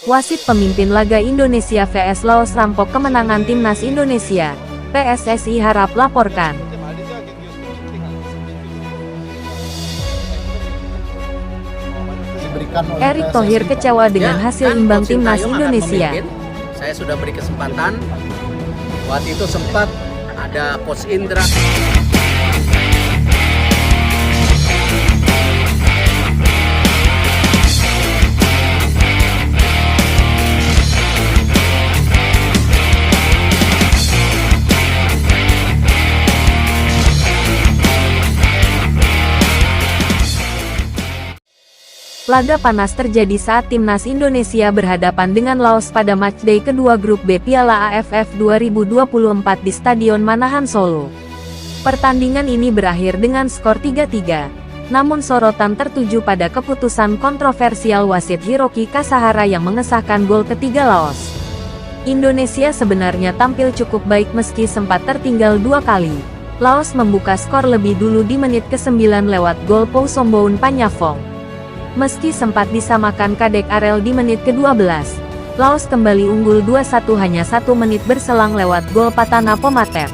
Wasit pemimpin laga Indonesia vs Laos rampok kemenangan Timnas Indonesia. PSSI harap laporkan. Erick Thohir kecewa dengan hasil imbang Timnas Indonesia. Saya sudah beri kesempatan. Waktu itu sempat ada Coach Indra. Laga panas terjadi saat Timnas Indonesia berhadapan dengan Laos pada matchday kedua grup B Piala AFF 2024 di Stadion Manahan Solo. Pertandingan ini berakhir dengan skor 3-3. Namun sorotan tertuju pada keputusan kontroversial wasit Hiroki Kasahara yang mengesahkan gol ketiga Laos. Indonesia sebenarnya tampil cukup baik meski sempat tertinggal 2 kali. Laos membuka skor lebih dulu di menit ke-9 lewat gol Pousomboun Panyafong. Meski sempat disamakan Kadek Arel di menit ke-12, Laos kembali unggul 2-1 hanya 1 menit berselang lewat gol Patana Pomater.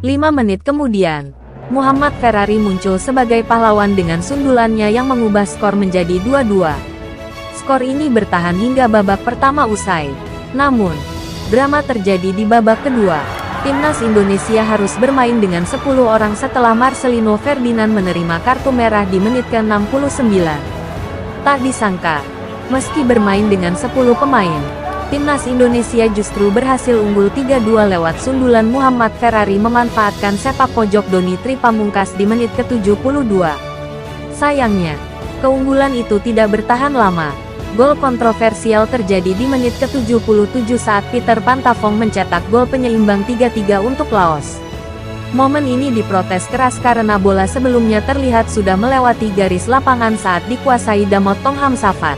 5 menit kemudian, Muhammad Ferrari muncul sebagai pahlawan dengan sundulannya yang mengubah skor menjadi 2-2. Skor ini bertahan hingga babak pertama usai. Namun, drama terjadi di babak kedua. Timnas Indonesia harus bermain dengan 10 orang setelah Marcelino Ferdinand menerima kartu merah di menit ke-69. Tak disangka, meski bermain dengan 10 pemain, Timnas Indonesia justru berhasil unggul 3-2 lewat sundulan Muhammad Ferrari memanfaatkan sepak pojok Doni Tripamungkas di menit ke-72. Sayangnya, keunggulan itu tidak bertahan lama. Gol kontroversial terjadi di menit ke-77 saat Peter Pantafong mencetak gol penyeimbang 3-3 untuk Laos. Momen ini diprotes keras karena bola sebelumnya terlihat sudah melewati garis lapangan saat dikuasai Damot Tonghamsafat.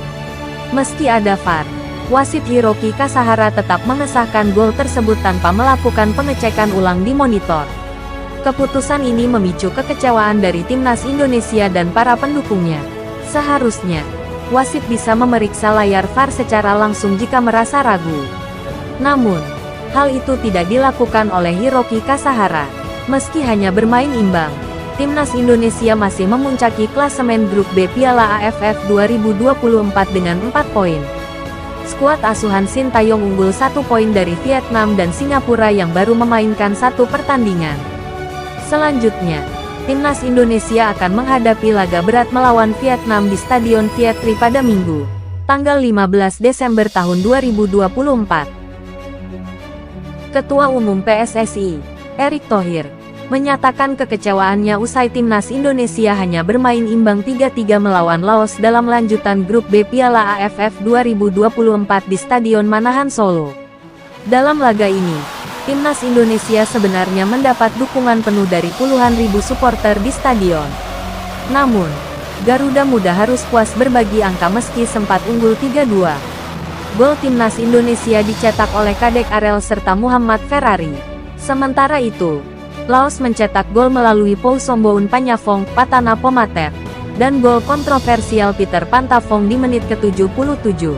Meski ada VAR, wasit Hiroki Kasahara tetap mengesahkan gol tersebut tanpa melakukan pengecekan ulang di monitor. Keputusan ini memicu kekecewaan dari Timnas Indonesia dan para pendukungnya. Seharusnya, wasit bisa memeriksa layar VAR secara langsung jika merasa ragu. Namun, hal itu tidak dilakukan oleh Hiroki Kasahara. Meski hanya bermain imbang, Timnas Indonesia masih memuncaki klasemen grup B Piala AFF 2024 dengan 4 poin. Skuad asuhan Sintayong unggul 1 poin dari Vietnam dan Singapura yang baru memainkan 1 pertandingan. Selanjutnya, Timnas Indonesia akan menghadapi laga berat melawan Vietnam di Stadion Viet Tri pada Minggu, tanggal 15 Desember tahun 2024. Ketua Umum PSSI, Erick Thohir, menyatakan kekecewaannya usai Timnas Indonesia hanya bermain imbang 3-3 melawan Laos dalam lanjutan grup B Piala AFF 2024 di Stadion Manahan Solo. Dalam laga ini, Timnas Indonesia sebenarnya mendapat dukungan penuh dari puluhan ribu supporter di stadion. Namun, Garuda Muda harus puas berbagi angka meski sempat unggul 3-2. Gol Timnas Indonesia dicetak oleh Kadek Arel serta Muhammad Ferrari. Sementara itu, Laos mencetak gol melalui Pousomboun Panyafong, Patana Pomater, dan gol kontroversial Peter Pantafong di menit ke-77.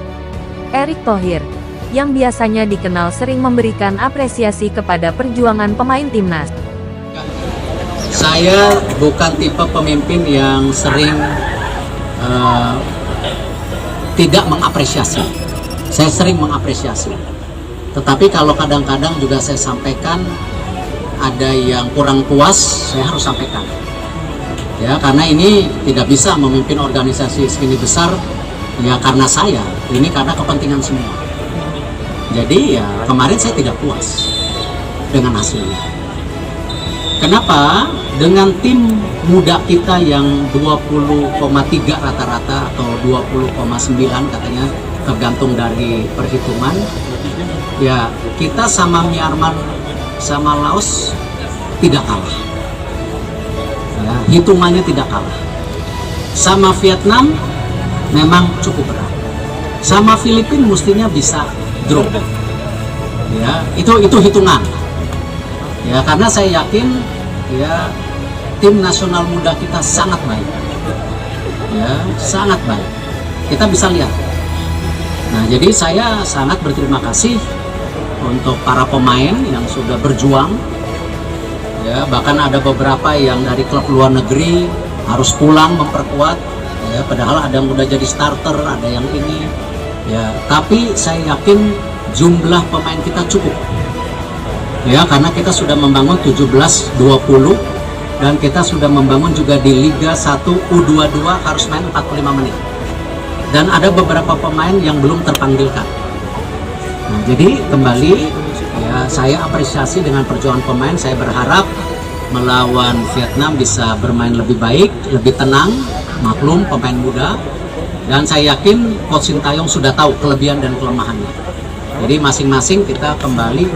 Erick Thohir, yang biasanya dikenal sering memberikan apresiasi kepada perjuangan pemain Timnas. Saya bukan tipe pemimpin yang sering tidak mengapresiasi. Saya sering mengapresiasi. Tetapi kalau kadang-kadang juga saya sampaikan ada yang kurang puas, saya harus sampaikan. Ya, karena ini tidak bisa memimpin organisasi segini besar ya karena saya, ini karena kepentingan semua. Jadi ya kemarin saya tidak puas dengan hasilnya. Kenapa? Dengan tim muda kita yang 20,3 rata-rata atau 20,9 katanya tergantung dari perhitungan. Ya, kita sama Myanmar sama Laos tidak kalah. Ya, hitungannya tidak kalah. Sama Vietnam memang cukup berat. Sama Filipina mestinya bisa drop. Ya, itu hitungan. Ya, karena saya yakin ya tim nasional muda kita sangat baik. Ya, sangat baik. Kita bisa lihat Nah, jadi saya sangat berterima kasih untuk para pemain yang sudah berjuang. Ya, bahkan ada beberapa yang dari klub luar negeri harus pulang memperkuat. Ya, padahal ada yang udah jadi starter, ada yang ini. Ya, tapi saya yakin jumlah pemain kita cukup. Ya, karena kita sudah membangun 17-20 dan kita sudah membangun juga di Liga 1 U22 harus main 45 menit. Dan ada beberapa pemain yang belum terpanggilkan. Nah, jadi kembali ya, saya apresiasi dengan perjuangan pemain. Saya berharap melawan Vietnam bisa bermain lebih baik, lebih tenang, maklum pemain muda. Dan saya yakin Coach Sintayong sudah tahu kelebihan dan kelemahannya. Jadi masing-masing kita kembali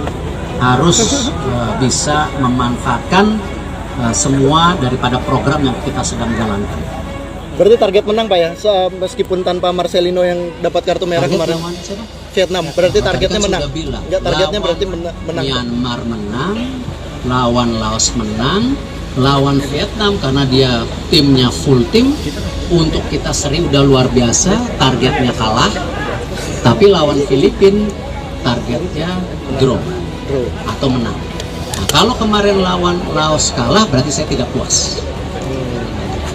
harus bisa memanfaatkan semua daripada program yang kita sedang jalankan. Berarti target menang Pak ya, meskipun tanpa Marcelino yang dapat kartu merah kemarin. Vietnam, berarti targetnya menang. Enggak, targetnya berarti menang. Myanmar menang, lawan Laos menang, lawan Vietnam karena dia timnya full tim. Untuk kita seri udah luar biasa, targetnya kalah. Tapi lawan Filipina targetnya draw atau menang. Nah, kalau kemarin lawan Laos kalah berarti saya tidak puas.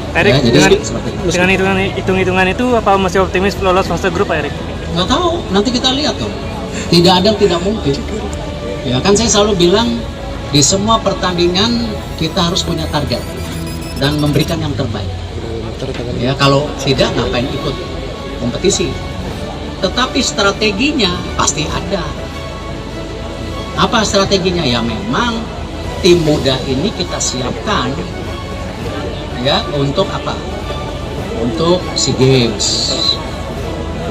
Erik, ya, dengan hitung-hitungan itu apa masih optimis lolos fase grup Pak Erik? Nggak tahu, nanti kita lihat tuh. Tidak ada yang tidak mungkin. Ya kan saya selalu bilang di semua pertandingan kita harus punya target dan memberikan yang terbaik. Ya kalau tidak ngapain ikut kompetisi. Tetapi strateginya pasti ada. Apa strateginya? Ya memang tim muda ini kita siapkan. Ya, untuk apa? Untuk SEA Games.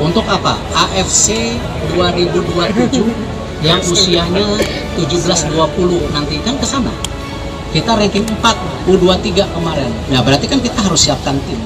Untuk apa? AFC 2027 yang usianya 17-20 nanti kan ke sana. Kita ranking 4 U23 kemarin. Nah, berarti kan kita harus siapkan tim.